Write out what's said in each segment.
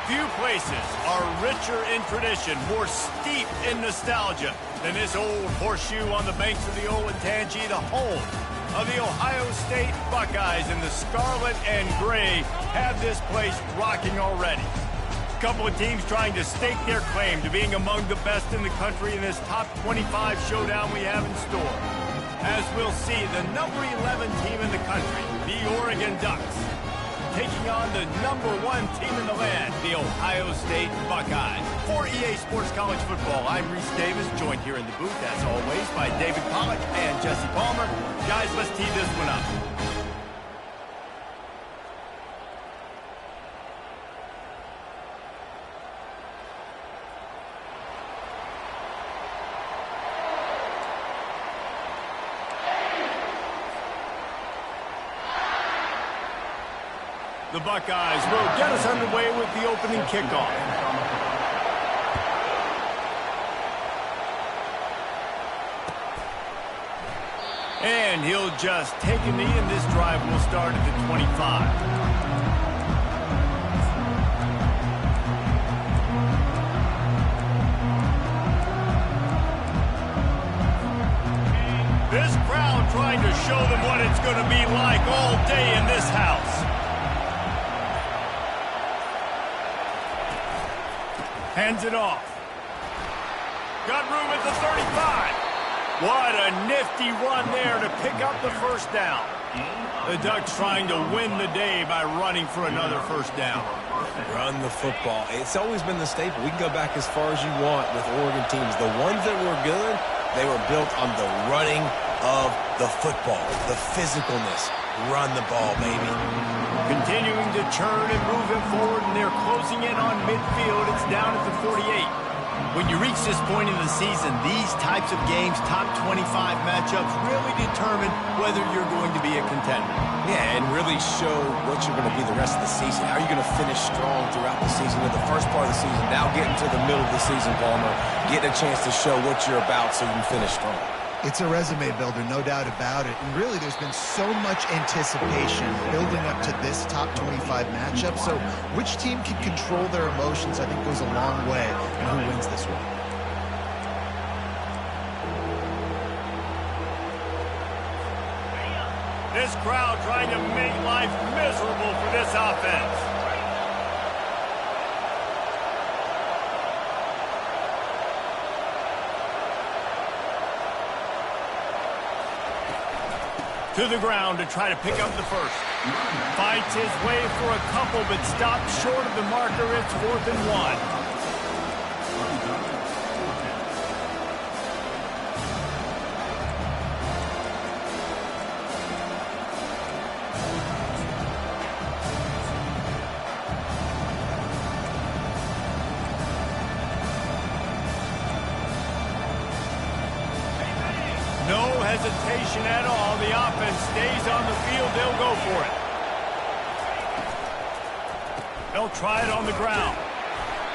Few places are richer in tradition, more steep in nostalgia than this old horseshoe on the banks of the Olentangy, the home of the Ohio State Buckeyes. And the scarlet and gray have this place rocking already. A couple of teams trying to stake their claim to being among the best in the country in this top 25 showdown we have in store. As we'll see, the number 11 team in the country, the Oregon Ducks, taking on the number 1 team in the land, the Ohio State Buckeyes. For EA Sports College Football, I'm Reese Davis, joined here in the booth, as always, by David Pollack and Jesse Palmer. Guys, let's tee this one up. The Buckeyes will get us underway with the opening kickoff. And he'll just take a knee, and this drive will start at the 25. This crowd trying to show them what it's going to be like all day in this house. Hands it off. Got room at the 35. What a nifty run there to pick up the first down. The Ducks trying to win the day by running for another first down. Run the football. It's always been the staple. We can go back as far as you want with Oregon teams. The ones that were good, they were built on the running of the football, the physicalness. Run the ball, baby. Continuing to churn and move him forward, and they're closing in on midfield. It's down at the 48. When you reach this point in the season, these types of games, top 25 matchups, really determine whether you're going to be a contender. Yeah, and really show what you're going to be the rest of the season. How are you going to finish strong throughout the season? In the first part of the season, now getting to the middle of the season, Palmer, getting a chance to show what you're about so you can finish strong. It's a resume builder, no doubt about it. And really, there's been so much anticipation building up to this top 25 matchup. So which team can control their emotions, I think, goes a long way in who wins this one. This crowd trying to make life miserable for this offense. To the ground to try to pick up the first. Fights his way for a couple, but stops short of the marker. It's 4th and 1. No hesitation at all. The offense stays on the field. They'll go for it. They'll try it on the ground.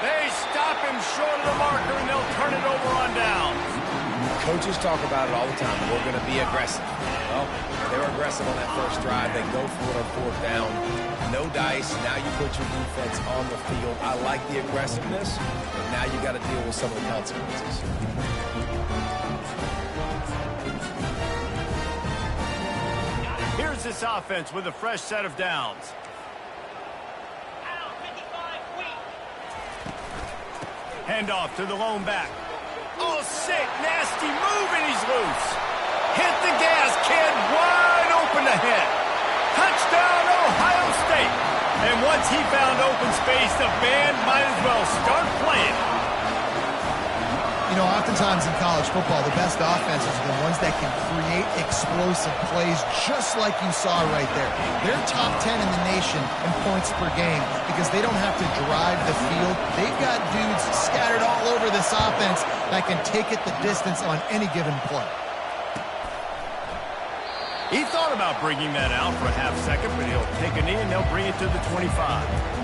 They stop him short of the marker, and they'll turn it over on down. Coaches talk about it all the time. We're going to be aggressive. Well, they were aggressive on that first drive. They go for it on 4th down. No dice. Now you put your defense on the field. I like the aggressiveness, but now you got to deal with some of the consequences. Here's this offense with a fresh set of downs. Handoff to the lone back. Oh, sick, nasty move, and he's loose. Hit the gas, kid, wide open ahead. Touchdown, Ohio State. And once he found open space, the band might as well start playing. You know, oftentimes in college football, the best offenses are the ones that can create explosive plays just like you saw right there. They're top 10 in the nation in points per game because they don't have to drive the field. They've got dudes scattered all over this offense that can take it the distance on any given play. He thought about bringing that out for a half second, but he'll take a knee and they'll bring it to the 25.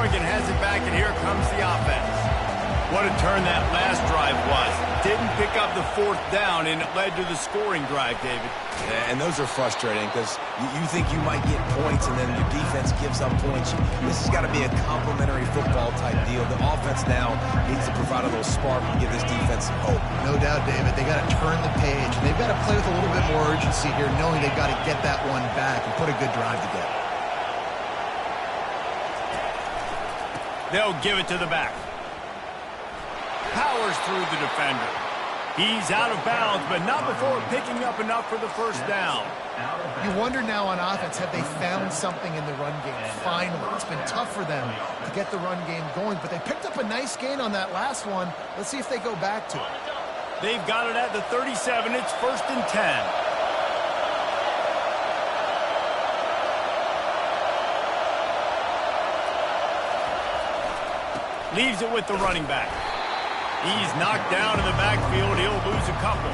Oregon has it back, and here comes the offense. What a turn that last drive was. didn't pick up the fourth down, and it led to the scoring drive, David. And those are frustrating because you think you might get points and then your defense gives up points. This has got to be a complementary football type deal. The offense now needs to provide a little spark and give this defense some hope. No doubt, David. They got to turn the page. They've got to play with a little bit more urgency here, knowing they've got to get that one back and put a good drive together. They'll give it to the back. Powers through the defender. He's out of bounds, but not before picking up enough for the first down. You wonder now on offense, have they found something in the run game? Finally, it's been tough for them to get the run game going, but they picked up a nice gain on that last one. Let's see if they go back to it. They've got it at the 37. It's 1st and 10. Leaves it with the running back. He's knocked down in the backfield. He'll lose a couple.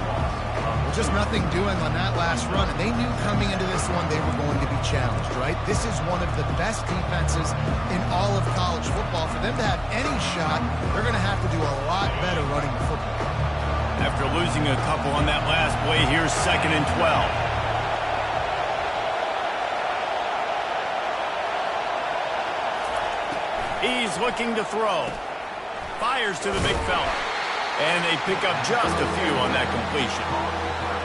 Just nothing doing on that last run, and they knew coming into this one they were going to be challenged, right? This is one of the best defenses in all of college football. For them to have any shot, they're going to have to do a lot better running the football. After losing a couple on that last play, here's 2nd and 12. He's looking to throw. Fires to the big fella. And they pick up just a few on that completion.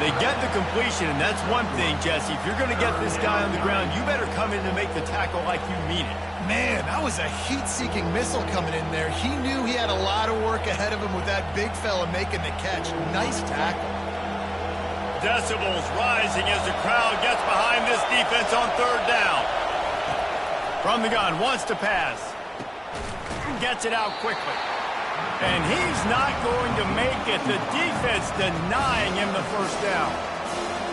They get the completion, and that's one thing, Jesse. If you're going to get this guy on the ground, you better come in to make the tackle like you mean it. Man, that was a heat-seeking missile coming in there. He knew he had a lot of work ahead of him with that big fella making the catch. Nice tackle. Decibels rising as the crowd gets behind this defense on 3rd down. From the gun, wants to pass. Gets it out quickly. And he's not going to make it. The defense denying him the first down.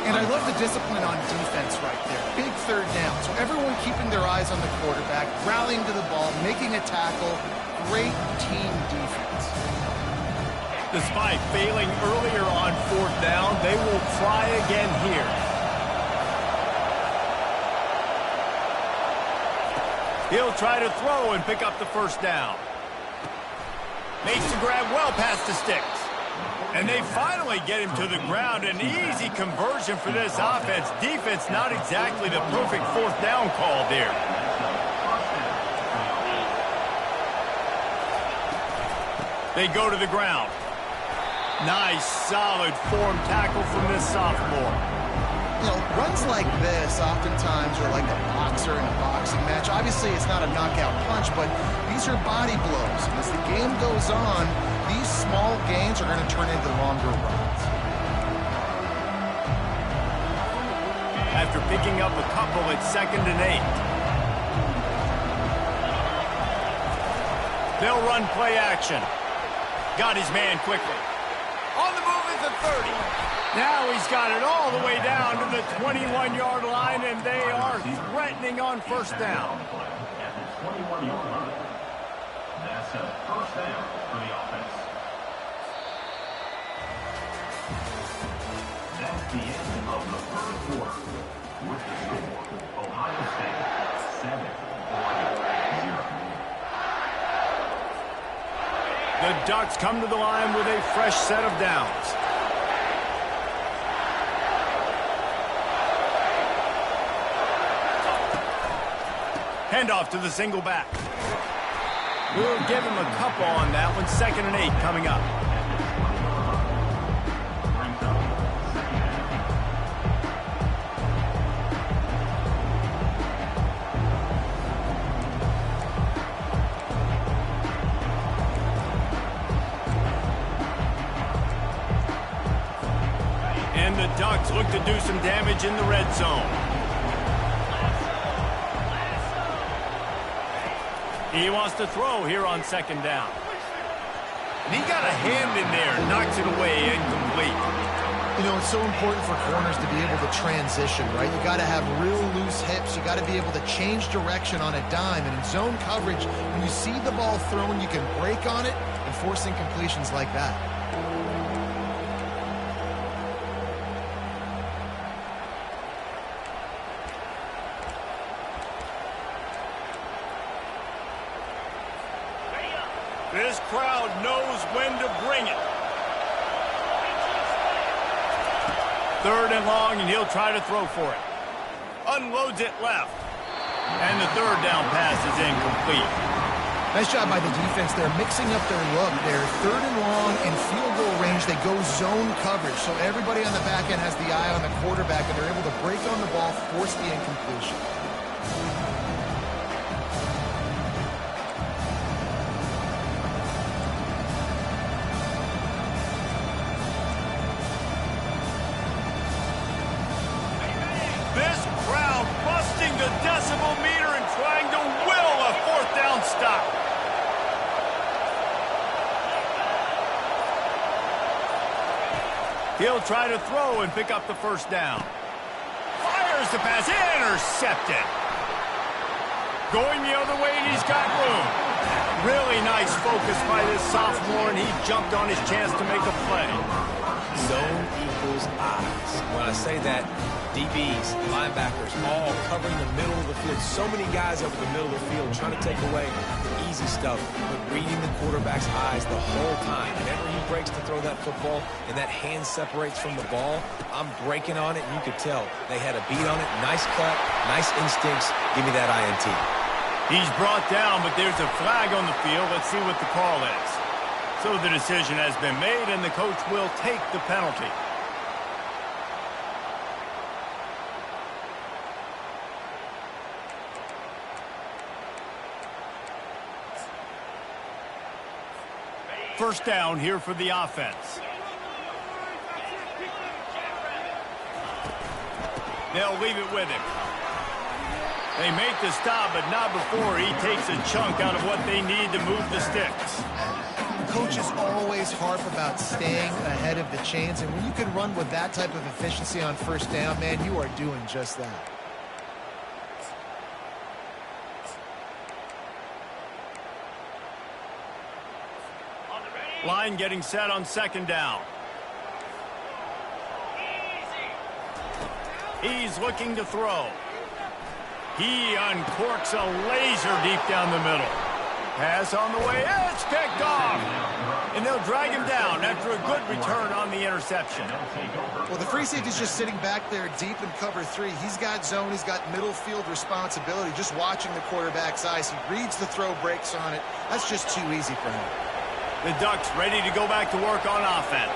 And I love the discipline on defense right there. Big 3rd down. So everyone keeping their eyes on the quarterback, rallying to the ball, making a tackle. Great team defense. Despite failing earlier on 4th down, they will try again here. He'll try to throw and pick up the first down. Makes the grab well past the sticks. And they finally get him to the ground. An easy conversion for this offense. Defense not exactly the perfect 4th down call there. They go to the ground. Nice, solid form tackle from this sophomore. You know, runs like this oftentimes are like a boxer in a boxing match. Obviously, it's not a knockout punch, but these are body blows. And as the game goes on, these small gains are going to turn into longer runs. After picking up a couple, it's 2nd and 8. They'll run play action. Got his man quickly. On the move is the 30. Now he's got it all the way down to the 21-yard line, and they are threatening on 1st down. At the 21-yard line. That's a 1st down for the offense. That's the end of the 1st quarter. With the score, Ohio State 7, Oregon 0. The Ducks come to the line with a fresh set of downs. Handoff to the single back. We'll give him a couple on that one. 2nd and 8 coming up. And the Ducks look to do some damage in the red zone. He wants to throw here on 2nd down. And he got a hand in there, knocks it away, incomplete. You know, it's so important for corners to be able to transition, right? You got to have real loose hips. You got to be able to change direction on a dime. And in zone coverage, when you see the ball thrown, you can break on it and force incompletions like that. This crowd knows when to bring it. 3rd and long, and he'll try to throw for it. Unloads it left. And the 3rd down pass is incomplete. Nice job by the defense. They're mixing up their look. They're 3rd and long in field goal range. They go zone coverage. So everybody on the back end has the eye on the quarterback, and they're able to break on the ball, force the incompletion. This crowd busting the decibel meter and trying to will a 4th down stop. He'll try to throw and pick up the 1st down. Fires the pass, intercepted. Going the other way, and he's got room. Really nice focus by this sophomore, and he jumped on his chance to make a play. Zone equals eyes. When I say that, DBs, linebackers, all covering the middle of the field. So many guys over the middle of the field trying to take away the easy stuff, but reading the quarterback's eyes the whole time. Whenever he breaks to throw that football and that hand separates from the ball, I'm breaking on it, and you could tell they had a beat on it. Nice cut, nice instincts. Give me that INT. He's brought down, but there's a flag on the field. Let's see what the call is. So the decision has been made, and the coach will take the penalty. First down here for the offense. They'll leave it with him. They make the stop, but not before he takes a chunk out of what they need to move the sticks. Coaches always harp about staying ahead of the chains, and when you can run with that type of efficiency on 1st down, man, you are doing just that. Line getting set on 2nd down. He's looking to throw. He uncorks a laser deep down the middle. Pass on the way. It's picked off. And they'll drag him down after a good return on the interception. Well, the free safety's just sitting back there deep in cover 3. He's got zone. He's got middle field responsibility. Just watching the quarterback's eyes. He reads the throw, breaks on it. That's just too easy for him. The Ducks ready to go back to work on offense.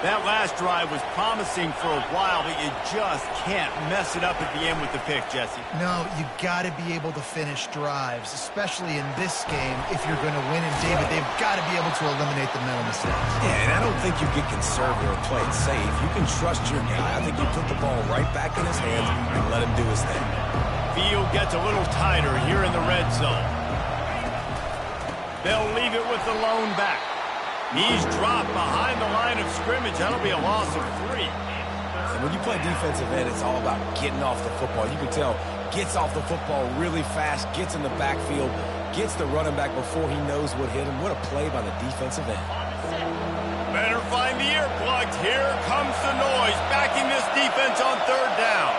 That last drive was promising for a while, but you just can't mess it up at the end with the pick, Jesse. No, you got to be able to finish drives, especially in this game. If you're going to win, and David, they've got to be able to eliminate the mental mistakes. Yeah, and I don't think you get conservative or play it safe. You can trust your guy. I think you put the ball right back in his hands and let him do his thing. Field gets a little tighter here in the red zone. They'll leave it with the lone back. He's dropped behind the line of scrimmage. That'll be a loss of 3. And when you play defensive end, it's all about getting off the football. You can tell, gets off the football really fast, gets in the backfield, gets the running back before he knows what hit him. What a play by the defensive end. Better find the earplugs. Here comes the noise, backing this defense on 3rd down.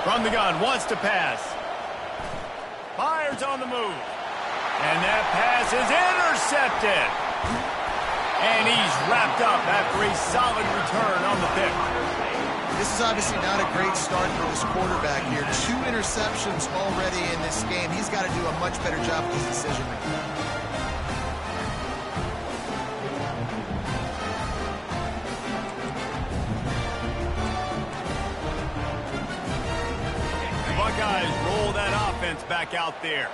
From the gun, wants to pass. Fires on the move. And that pass is intercepted. And he's wrapped up after a solid return on the pick. This is obviously not a great start for this quarterback here. 2 interceptions already in this game. He's got to do a much better job with his decision making. The Buckeyes roll that offense back out there.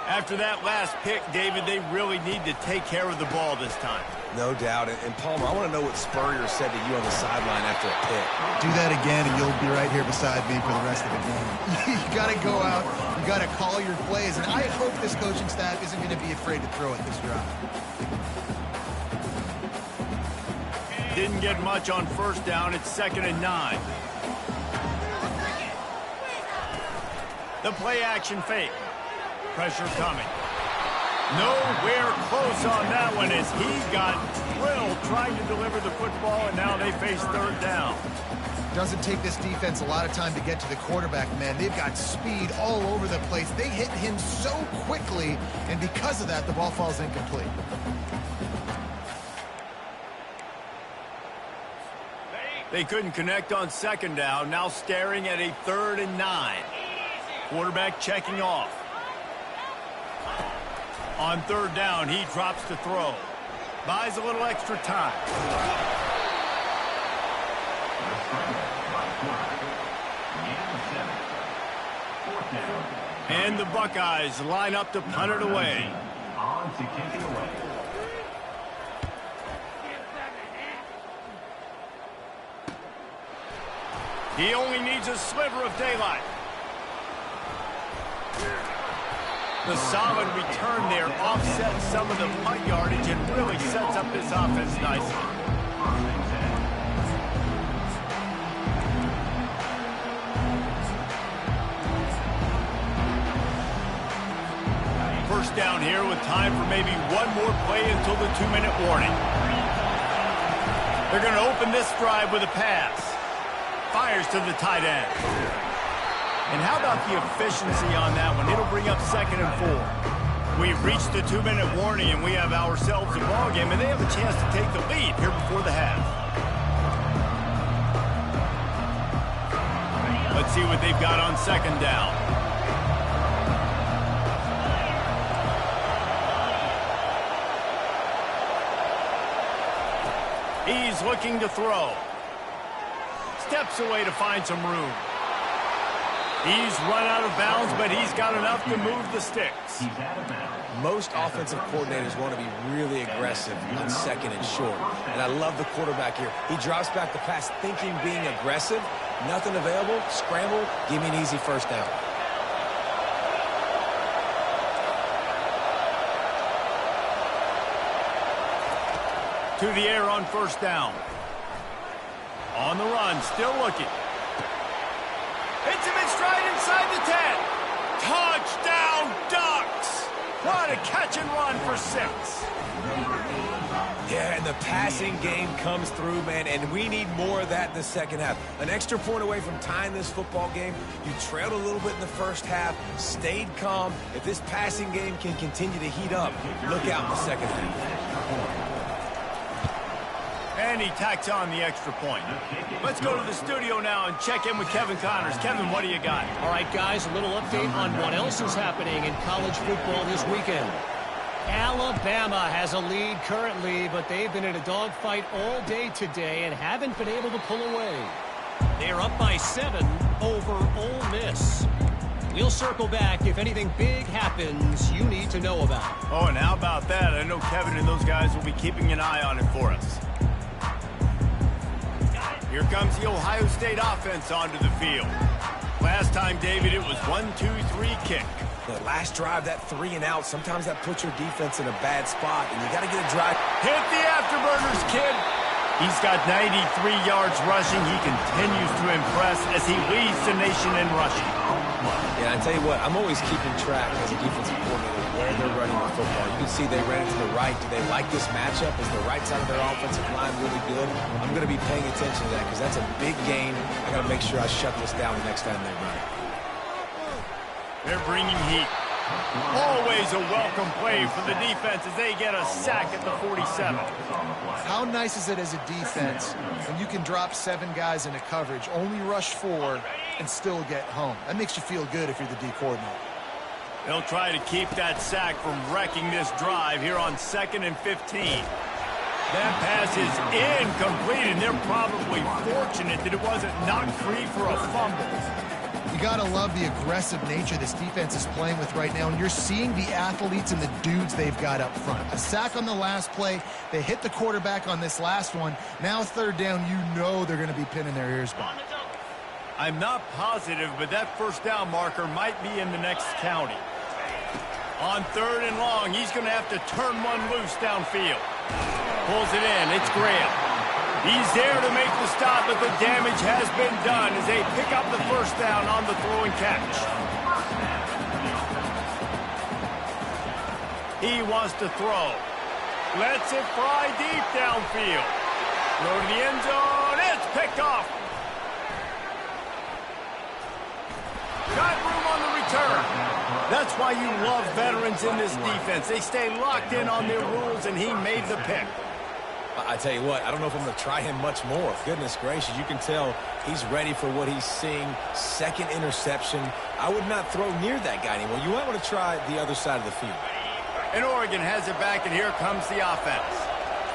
After that last pick, David, they really need to take care of the ball this time. No doubt. And Palmer, I want to know what Spurrier said to you on the sideline after a pick. Do that again, and you'll be right here beside me for the rest of the game. You got to go out. You got to call your plays. And I hope this coaching staff isn't going to be afraid to throw it this drive. Didn't get much on 1st down. It's 2nd and 9. The play action fake. Pressure coming. Nowhere close on that one as he got drilled trying to deliver the football, and now they face 3rd down. Doesn't take this defense a lot of time to get to the quarterback, man. They've got speed all over the place. They hit him so quickly, and because of that, the ball falls incomplete. They couldn't connect on second down, now staring at a 3rd and 9. Quarterback checking off. On 3rd down, he drops to throw. Buys a little extra time. And the Buckeyes line up to punt it away. On to kick it away. He only needs a sliver of daylight. The solid return there offsets some of the punt yardage and really sets up this offense nicely. First down here with time for maybe one more play until the 2-minute warning. They're going to open this drive with a pass. Fires to the tight end. And how about the efficiency on that one? It'll bring up 2nd and 4. We've reached the 2-minute warning, and we have ourselves a ball game, and they have a chance to take the lead here before the half. Let's see what they've got on 2nd down. He's looking to throw. Steps away to find some room. He's run out of bounds, but he's got enough to move the sticks. Most offensive coordinators want to be really aggressive on 2nd and short. And I love the quarterback here. He drops back the pass thinking being aggressive. Nothing available. Scramble. Give me an easy 1st down. To the air on 1st down. On the run, still looking. Hits him in stride inside the 10. Touchdown, Ducks! What a catch and run for 6. Yeah, and the passing game comes through, man, and we need more of that in the 2nd half. An extra point away from tying this football game. You trailed a little bit in the 1st half, stayed calm. If this passing game can continue to heat up, look out in the 2nd half. And he tacks on the extra point. Let's go to the studio now and check in with Kevin Connors. Kevin, what do you got? All right, guys, a little update on what else is happening in college football this weekend. Alabama has a lead currently, but they've been in a dogfight all day today and haven't been able to pull away. They're up by 7 over Ole Miss. We'll circle back if anything big happens you need to know about. Oh, and how about that? I know Kevin and those guys will be keeping an eye on it for us. Here comes the Ohio State offense onto the field. Last time, David, it was 1-2-3 kick. The last drive, that 3 and out, sometimes that puts your defense in a bad spot, and you got to get a drive. Hit the afterburners, kid. He's got 93 yards rushing. He continues to impress as he leads the nation in rushing. Yeah, I tell you what, I'm always keeping track as a defensive coordinator where they're running the football. You can see they ran it to the right. Do they like this matchup? Is the right side of their offensive line really good? I'm going to be paying attention to that because that's a big gain. I got to make sure I shut this down the next time they run it. They're bringing heat. Always a welcome play for the defense as they get a sack at the 47. How nice is it as a defense when you can drop 7 guys into coverage, only rush 4, and still get home? That makes you feel good if you're the D coordinator. They'll try to keep that sack from wrecking this drive here on 2nd and 15. That pass is incomplete, and they're probably fortunate that it wasn't knocked free for a fumble. You got to love the aggressive nature this defense is playing with right now, and you're seeing the athletes and the dudes they've got up front. A sack on the last play. They hit the quarterback on this last one. Now 3rd down, you know they're going to be pinning their ears back. I'm not positive, but that 1st down marker might be in the next county. On 3rd and long, he's going to have to turn one loose downfield. Pulls it in. It's Graham. He's there to make the stop, but the damage has been done as they pick up the 1st down on the throw and catch. He wants to throw. Lets it fly deep downfield. Throw to the end zone. It's picked off. Got room on the return. That's why you love veterans in this defense. They stay locked in on their rules, and he made the pick. I tell you what, I don't know if I'm going to try him much more. Goodness gracious, you can tell he's ready for what he's seeing. Second interception. I would not throw near that guy anymore. You might want to try the other side of the field. And Oregon has it back, and here comes the offense.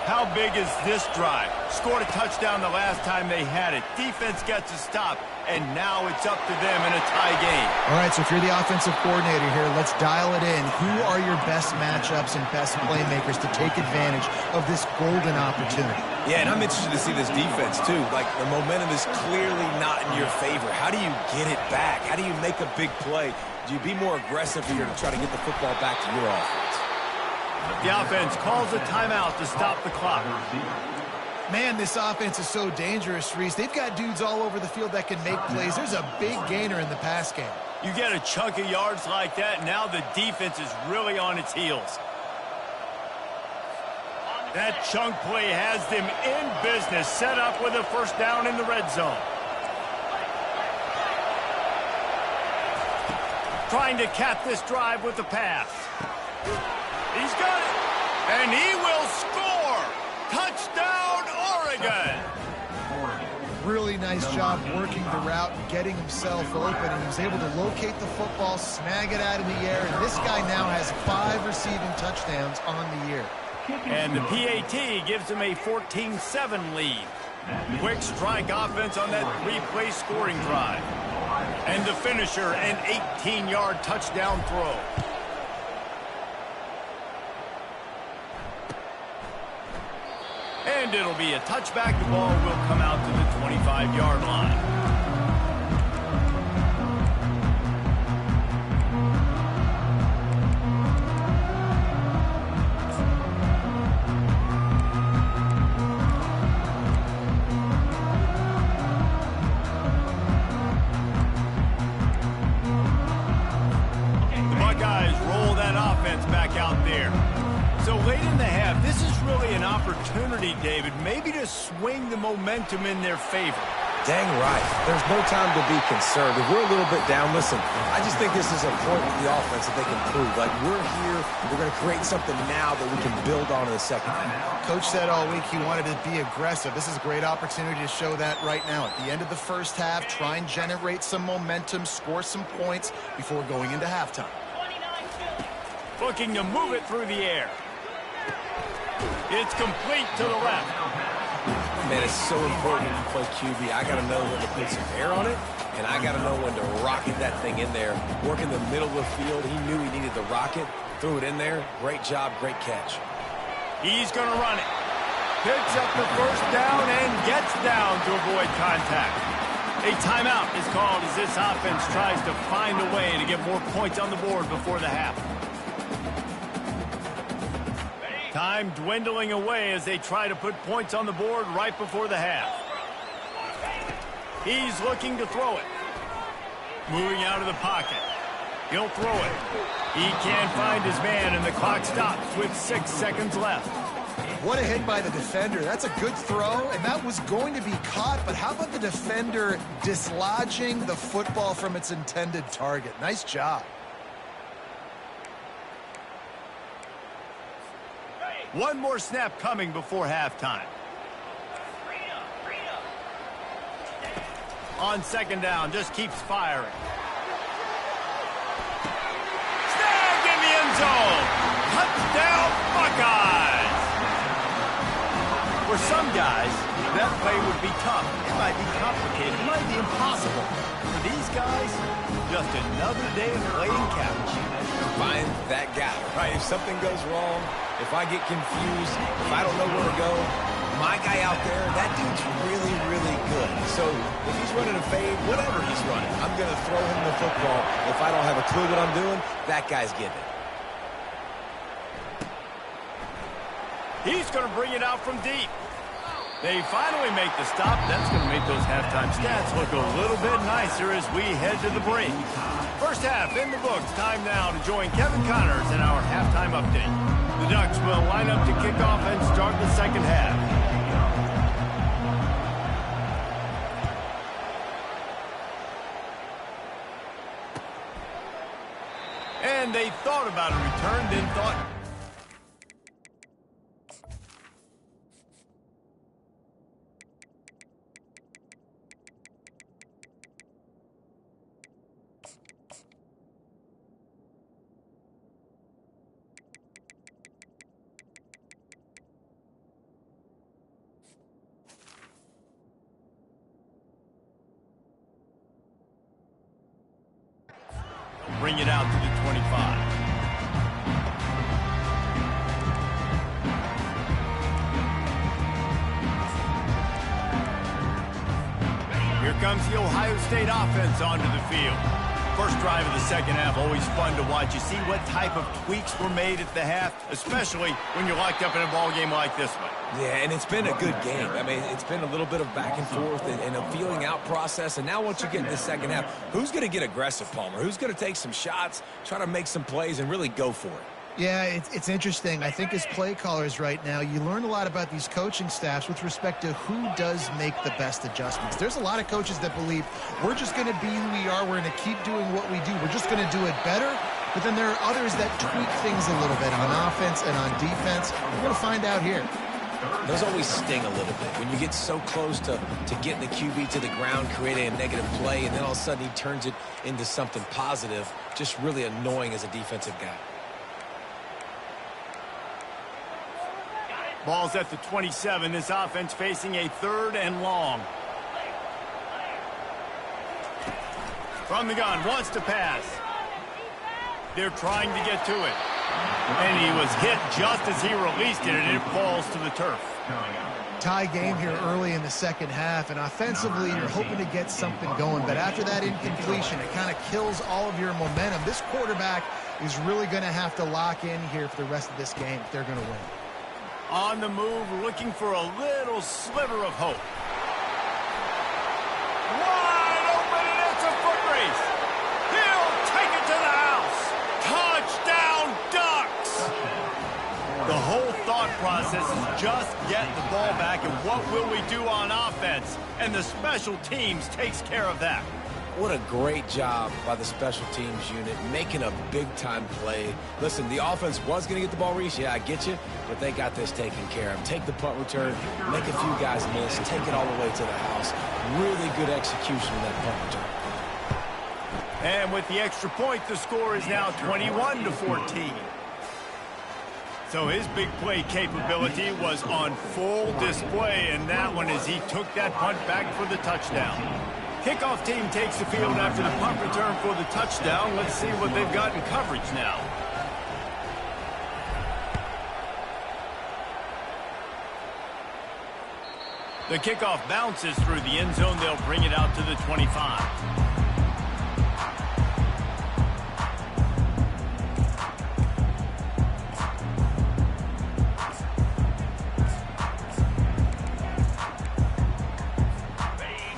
How big is this drive? Scored a touchdown the last time they had it. Defense gets a stop, and now it's up to them in a tie game. All right, so if you're the offensive coordinator here, let's dial it in. Who are your best matchups and best playmakers to take advantage of this golden opportunity? Yeah, and I'm interested to see this defense, too. Like, the momentum is clearly not in your favor. How do you get it back? How do you make a big play? Do you be more aggressive here to try to get the football back to your offense? The offense calls a timeout to stop the clock. Man, this offense is so dangerous, Reese. They've got dudes all over the field that can make plays. There's a big gainer in the pass game. You get a chunk of yards like that, now the defense is really on its heels. That chunk play has them in business, set up with a first down in the red zone. Trying to cap this drive with the pass. He's got it, and he will score! Touchdown, Oregon! Really nice job working the route and getting himself open, and he was able to locate the football, snag it out of the air, and this guy now has 5 receiving touchdowns on the year. And the PAT gives him a 14-7 lead. Quick strike offense on that 3-play scoring drive. And the finisher, an 18-yard touchdown throw. And it'll be a touchback. The ball will come out to the 25-yard line. The Buckeyes roll that offense back out there. So late in the half, this is really an opportunity, David, maybe to swing the momentum in their favor. Dang right. There's no time to be concerned. If we're a little bit down, listen, I just think this is a point with the offense that they can prove. Like, we're here, we're going to create something now that we can build on in the second half. Coach said all week he wanted to be aggressive. This is a great opportunity to show that right now. At the end of the first half, try and generate some momentum, score some points before going into halftime. Looking to move it through the air. It's complete to the left. Man, it's so important when you play QB. I got to know when to put some air on it, and I got to know when to rocket that thing in there. Work in the middle of the field. He knew he needed the rocket. Threw it in there. Great job, great catch. He's going to run it. Picks up the first down and gets down to avoid contact. A timeout is called as this offense tries to find a way to get more points on the board before the half. Time dwindling away as they try to put points on the board right before the half. He's looking to throw it. Moving out of the pocket. He'll throw it. He can't find his man, and the clock stops with 6 seconds left. What a hit by the defender. That's a good throw, and that was going to be caught, but how about the defender dislodging the football from its intended target? Nice job. One more snap coming before halftime. On second down, just keeps firing. Snagged in the end zone. Touchdown, Buckeyes. For some guys, that play would be tough. It might be complicated. It might be impossible. For these guys, just another day of playing catch. Find that guy, right? If something goes wrong, if I get confused, if I don't know where to go, my guy out there, that dude's really, really good. So if he's running a fade, whatever he's running, I'm going to throw him the football. If I don't have a clue what I'm doing, that guy's getting it. He's going to bring it out from deep. They finally make the stop. That's going to make those halftime stats look a little bit nicer as we head to the break. First half in the books. Time now to join Kevin Connors in our halftime update. The Ducks will line up to kick off and start the second half. And they thought about a return, then thought... bring it out to the 25. Here comes the Ohio State offense onto the field. First drive of the second half, always fun to watch. You see what type of tweaks were made at the half, especially when you're locked up in a ball game like this one. Yeah, and it's been a good game. I mean, it's been a little bit of back and forth and a feeling out process. And now once you get in the second half, who's going to get aggressive, Palmer? Who's going to take some shots, try to make some plays, and really go for it? Yeah, it's interesting. I think as play callers right now, you learn a lot about these coaching staffs with respect to who does make the best adjustments. There's a lot of coaches that believe we're just going to be who we are. We're going to keep doing what we do. We're just going to do it better. But then there are others that tweak things a little bit on offense and on defense. We're going to find out here. Those always sting a little bit. When you get so close to getting the QB to the ground, creating a negative play, and then all of a sudden he turns it into something positive, just really annoying as a defensive guy. Ball's at the 27. This offense facing a 3rd and long. From the gun, wants to pass. They're trying to get to it. And he was hit just as he released it, and it falls to the turf. Tie game here early in the second half, and offensively you're hoping to get something going. But after that incompletion, it kind of kills all of your momentum. This quarterback is really going to have to lock in here for the rest of this game if they're going to win. On the move, looking for a little sliver of hope. Wide open, and it's a foot race. He'll take it to the house. Touchdown, Ducks! The whole thought process is just get the ball back, and what will we do on offense? And the special teams takes care of that. What a great job by the special teams unit, making a big-time play. Listen, the offense was going to get the ball, Reese. Yeah, I get you, but they got this taken care of. Take the punt return, make a few guys miss, take it all the way to the house. Really good execution in that punt return. And with the extra point, the score is now 21-14. So his big play capability was on full display, and that one as he took that punt back for the touchdown. Kickoff team takes the field after the punt return for the touchdown. Let's see what they've got in coverage now. The kickoff bounces through the end zone. They'll bring it out to the 25.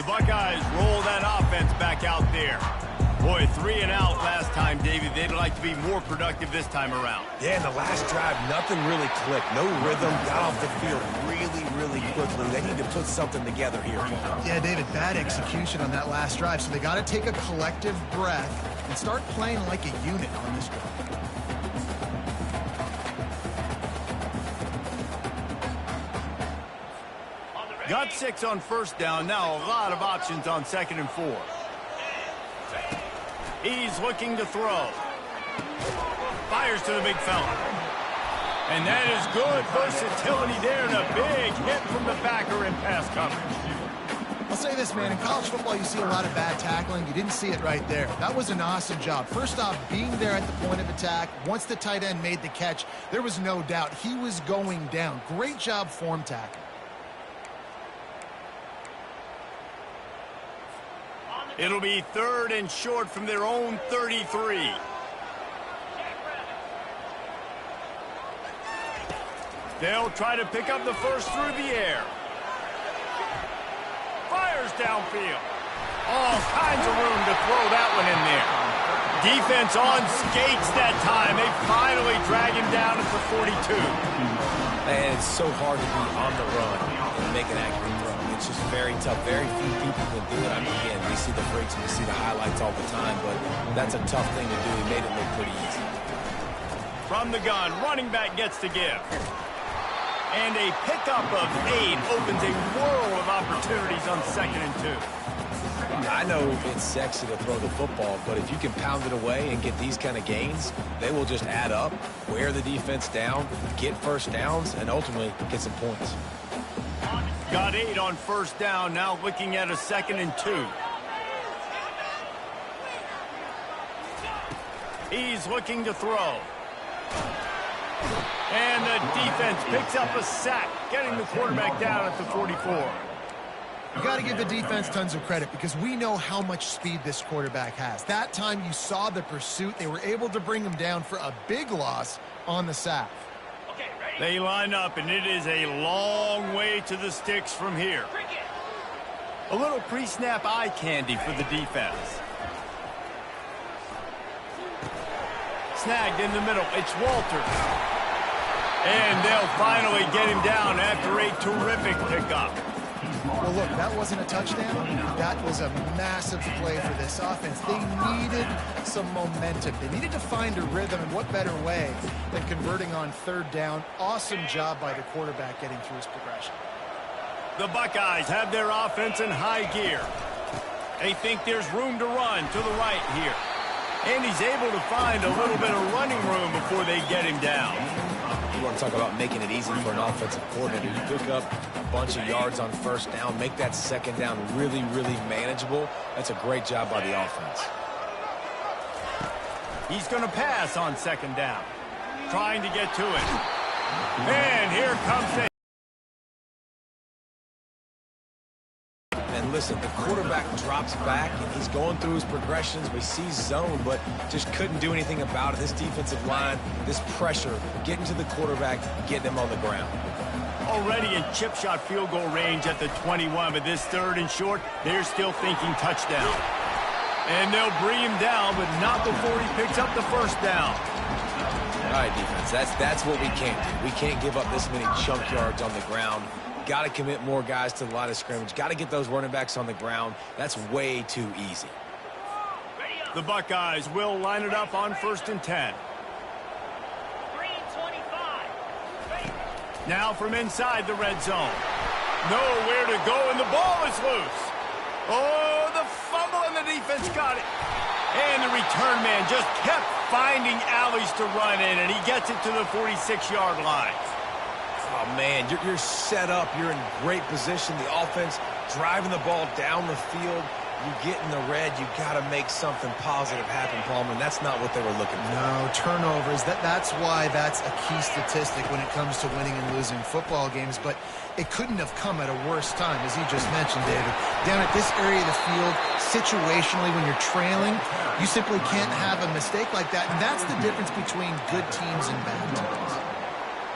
Buckeyes roll that offense back out there. Boy, 3 and out last time, David. They'd like to be more productive this time around. Yeah, in the last drive, nothing really clicked. No rhythm, got off the field really quickly. They need to put something together here. Yeah, David, bad execution on that last drive. So they got to take a collective breath and start playing like a unit on this drive. Got 6 on first down. Now a lot of options on 2nd and 4. He's looking to throw. Fires to the big fella. And that is good versatility there, and a big hit from the backer in pass coverage. I'll say this, man. In college football, you see a lot of bad tackling. You didn't see it right there. That was an awesome job. First off, being there at the point of attack. Once the tight end made the catch, there was no doubt he was going down. Great job form tackle. It'll be 3rd and short from their own 33. They'll try to pick up the first through the air. Fires downfield. All kinds of room to throw that one in there. Defense on skates that time. They finally drag him down at the 42. And it's so hard to be on the run and make an accurate throw. It's just very tough. Very few people can do it. I mean, again, we see the breaks and we see the highlights all the time, but that's a tough thing to do. He made it look pretty easy. From the gun, running back gets to give. And a pickup of 8 opens a world of opportunities on 2nd and 2. I know it's sexy to throw the football, but if you can pound it away and get these kind of gains, they will just add up, wear the defense down, get first downs, and ultimately get some points. Got 8 on first down, now looking at a 2nd and 2. He's looking to throw. And the defense picks up a sack, getting the quarterback down at the 44. You got to give the defense tons of credit because we know how much speed this quarterback has. That time you saw the pursuit. They were able to bring him down for a big loss on the sack. They line up, and it is a long way to the sticks from here. A little pre-snap eye candy for the defense. Snagged in the middle. It's Walters. And they'll finally get him down after a terrific pickup. Well, look, that wasn't a touchdown. That was a massive play for this offense. They needed some momentum. They needed to find a rhythm, and what better way than converting on third down. Awesome job by the quarterback getting through his progression. The Buckeyes have their offense in high gear. They think there's room to run to the right here. And he's able to find a little bit of running room before they get him down. You want to talk about making it easy for an offensive coordinator. You pick up a bunch of yards on first down, make that second down really, really manageable. That's a great job by the offense. He's going to pass on second down, trying to get to it. And here comes the... And listen, the quarterback drops back, and he's going through his progressions. We see zone, but just couldn't do anything about it. This defensive line, this pressure, getting to the quarterback, getting him on the ground. Already in chip shot field goal range at the 21, but this third and short, they're still thinking touchdown. And they'll bring him down, but not before he picks up the first down. All right, defense, that's what we can't do. We can't give up this many chunk yards on the ground. Got to commit more guys to the line of scrimmage. Got to get those running backs on the ground. That's way too easy. The Buckeyes will line it up on 1st and 10. Now from inside the red zone. Nowhere to go, and the ball is loose. Oh, the fumble, and the defense got it. And the return man just kept finding alleys to run in, and he gets it to the 46-yard line. Oh, man, you're set up. You're in great position. The offense driving the ball down the field. You get in the red, you got to make something positive happen, Palmer, and that's not what they were looking for. No, turnovers. That's why that's a key statistic when it comes to winning and losing football games, but it couldn't have come at a worse time, as you just mentioned, David. Down at this area of the field, situationally, when you're trailing, you simply can't have a mistake like that, and that's the difference between good teams and bad teams.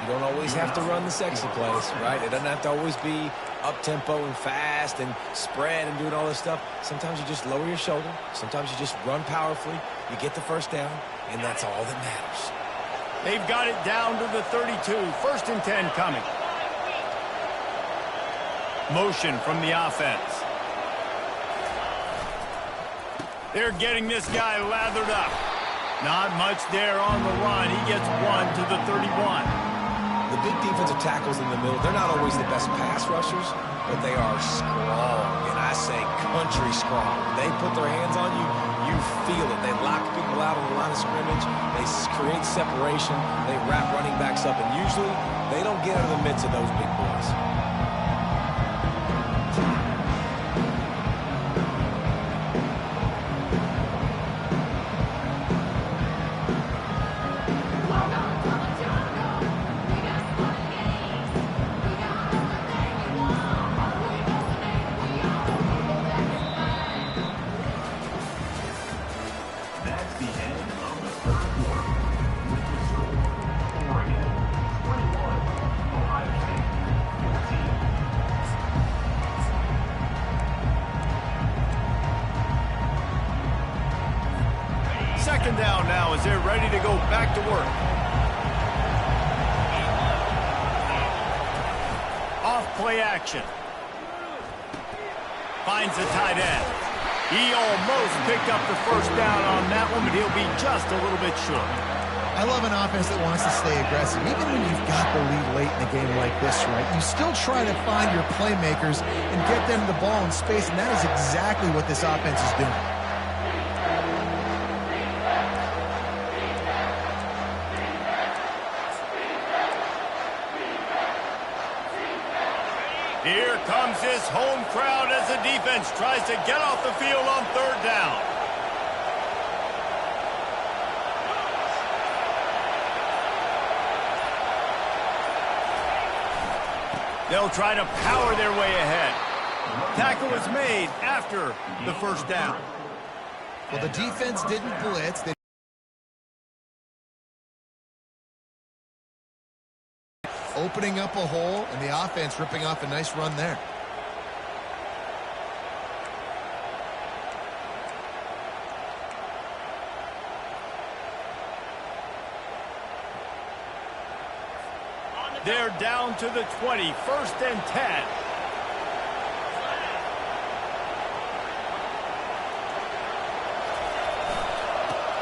You don't always have to run the sexy plays, right? It doesn't have to always be up-tempo and fast and spread and doing all this stuff. Sometimes you just lower your shoulder. Sometimes you just run powerfully. You get the first down, and that's all that matters. They've got it down to the 32. 1st and 10 coming. Motion from the offense. They're getting this guy lathered up. Not much there on the run. He gets one to the 31. The big defensive tackles in the middle, they're not always the best pass rushers, but they are strong, and I say country strong. They put their hands on you, you feel it. They lock people out on the line of scrimmage. They create separation. They wrap running backs up, and usually they don't get out of the midst of those big boys. Second down now as they're ready to go back to work. Off play action. Finds the tight end. He almost picked up the first down on that one, but he'll be just a little bit short. I love an offense that wants to stay aggressive. Even when you've got the lead late in a game like this, right, you still try to find your playmakers and get them the ball in space, and that is exactly what this offense is doing. Here comes this home crowd as the defense tries to get off the field on third down. They'll try to power their way ahead. Tackle is made after the first down. Well, the defense didn't blitz. They opening up a hole, and the offense ripping off a nice run there. They're down to the 20, 1st and 10.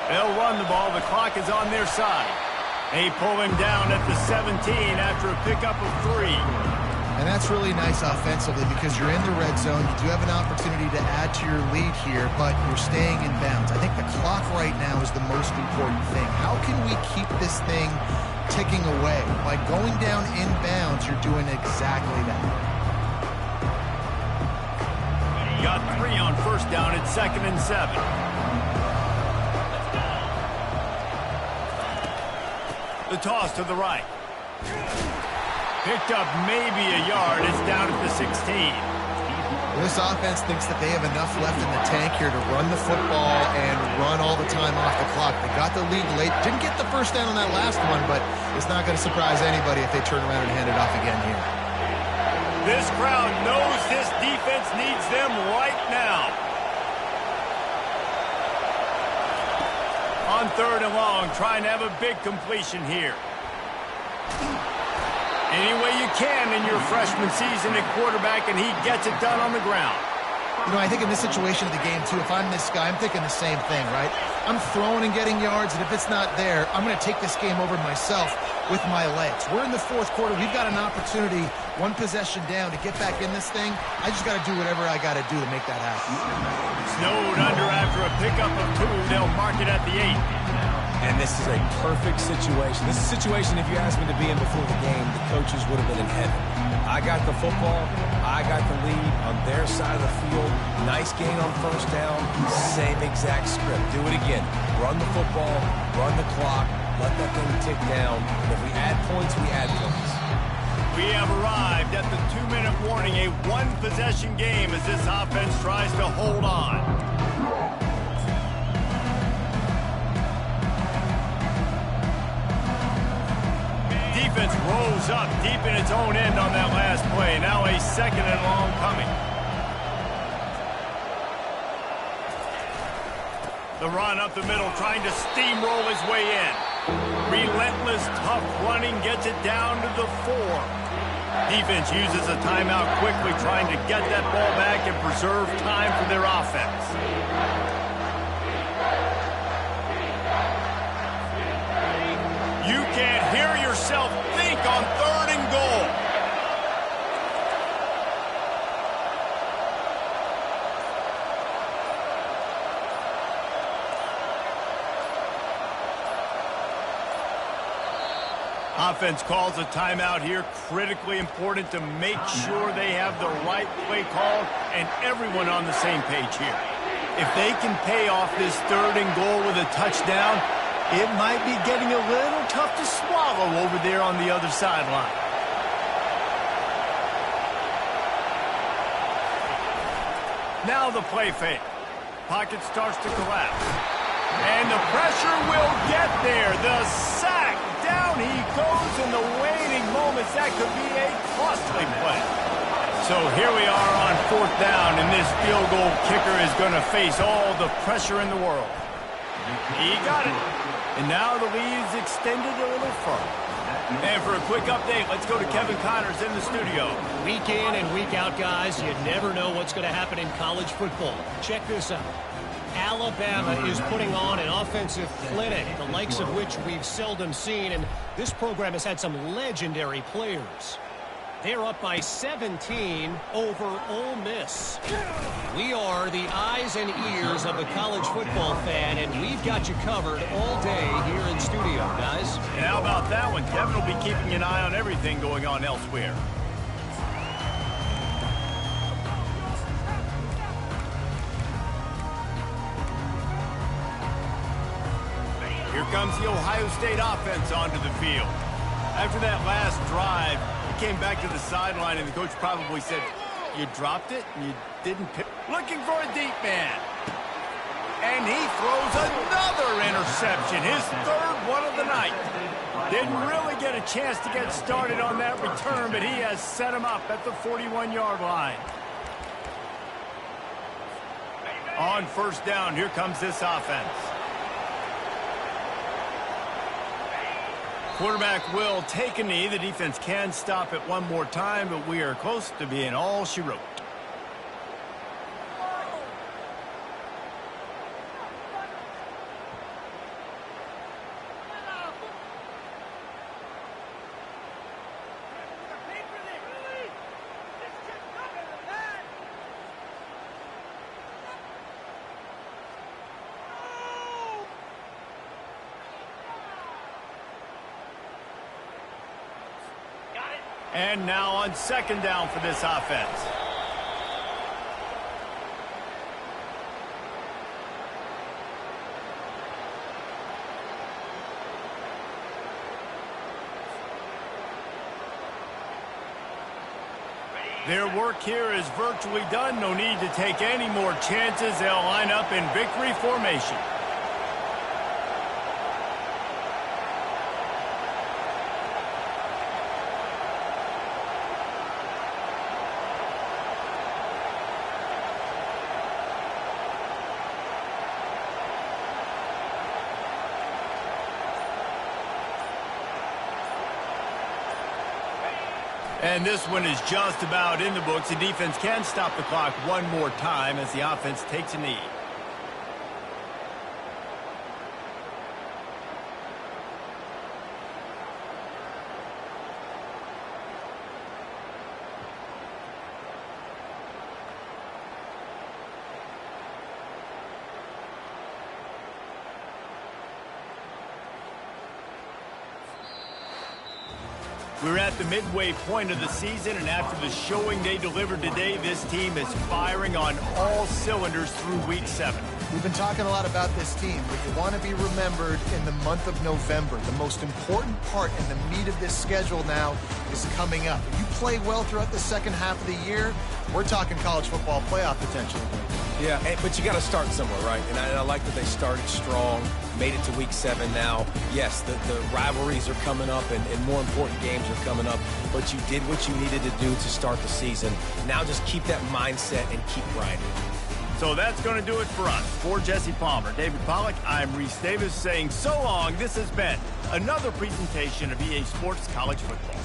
They'll run the ball. The clock is on their side. They pull him down at the 17 after a pickup of 3. And that's really nice offensively because you're in the red zone. You do have an opportunity to add to your lead here, but you're staying in bounds. I think the clock right now is the most important thing. How can we keep this thing ticking away? By going down in bounds, you're doing exactly that. Got 3 on 1st down at 2nd and 7. The toss to the right. Picked up maybe a yard. It's down at the 16. This offense thinks that they have enough left in the tank here to run the football and run all the time off the clock. They got the lead late. Didn't get the first down on that last one, but it's not going to surprise anybody if they turn around and hand it off again here. This crowd knows this defense needs them right now. On 3rd and long, trying to have a big completion here. Any way you can in your freshman season at quarterback, and he gets it done on the ground. You know, I think in this situation of the game, too, if I'm this guy, I'm thinking the same thing, right? I'm throwing and getting yards, and if it's not there, I'm going to take this game over myself with my legs. We're in the 4th quarter. We've got an opportunity, 1 possession down, to get back in this thing. I just got to do whatever I got to do to make that happen. Snowed under after a pickup of 2. They'll mark it at the 8. And this is a perfect situation. This is a situation, if you asked me to be in before the game, the coaches would have been in heaven. I got the football. I got the lead on their side of the field. Nice gain on 1st down. Same exact script. Do it again. Run the football. Run the clock. Let that thing tick down. And if we add points, we add points. We have arrived at the 2-minute warning. A 1-possession game as this offense tries to hold on. Defense rose up deep in its own end on that last play. Now a 2nd and long coming. The run up the middle, trying to steamroll his way in. Relentless, tough running gets it down to the 4. Defense uses a timeout quickly, trying to get that ball back and preserve time for their offense. You can't hear yourself think on 3rd and goal. Offense calls a timeout here. Critically important to make sure they have the right play call and everyone on the same page here. If they can pay off this 3rd and goal with a touchdown, it might be getting a little tough to swallow over there on the other sideline. Now the play fake. Pocket starts to collapse. And the pressure will get there. The sack. Down he goes in the waning moments. That could be a costly play. So here we are on 4th down, and this field goal kicker is going to face all the pressure in the world. He got it. And now the lead's extended a little further. And for a quick update, let's go to Kevin Connors in the studio. Week in and week out, guys, you never know what's going to happen in college football. Check this out. Alabama is putting on an offensive clinic, the likes of which we've seldom seen, and this program has had some legendary players. They're up by 17 over Ole Miss. We are the eyes and ears of the college football fan, and we've got you covered all day here in studio, guys. And how about that one? Kevin will be keeping an eye on everything going on elsewhere. Here comes the Ohio State offense onto the field. After that last drive, came back to the sideline, and the coach probably said, you dropped it, and you didn't pick. Looking for a deep man. And he throws another interception, his third one of the night. Didn't really get a chance to get started on that return, but he has set him up at the 41-yard line. On first down, here comes this offense. Quarterback will take a knee. The defense can stop it one more time, but we are close to being all she wrote. And now on second down for this offense. Their work here is virtually done. No need to take any more chances. They'll line up in victory formation. And this one is just about in the books. The defense can stop the clock one more time as the offense takes a knee. We're at the midway point of the season, and after the showing they delivered today, this team is firing on all cylinders through Week 7. We've been talking a lot about this team, but you want to be remembered in the month of November. The most important part and the meat of this schedule now is coming up. If you play well throughout the second half of the year, we're talking college football playoff potential. Yeah, but you got to start somewhere, right? And I like that they started strong, made it to Week 7 now. Yes, the rivalries are coming up, and more important games are coming up, but you did what you needed to do to start the season. Now just keep that mindset and keep grinding. So that's going to do it for us. For Jesse Palmer, David Pollack, I'm Reese Davis saying so long. This has been another presentation of EA Sports College Football.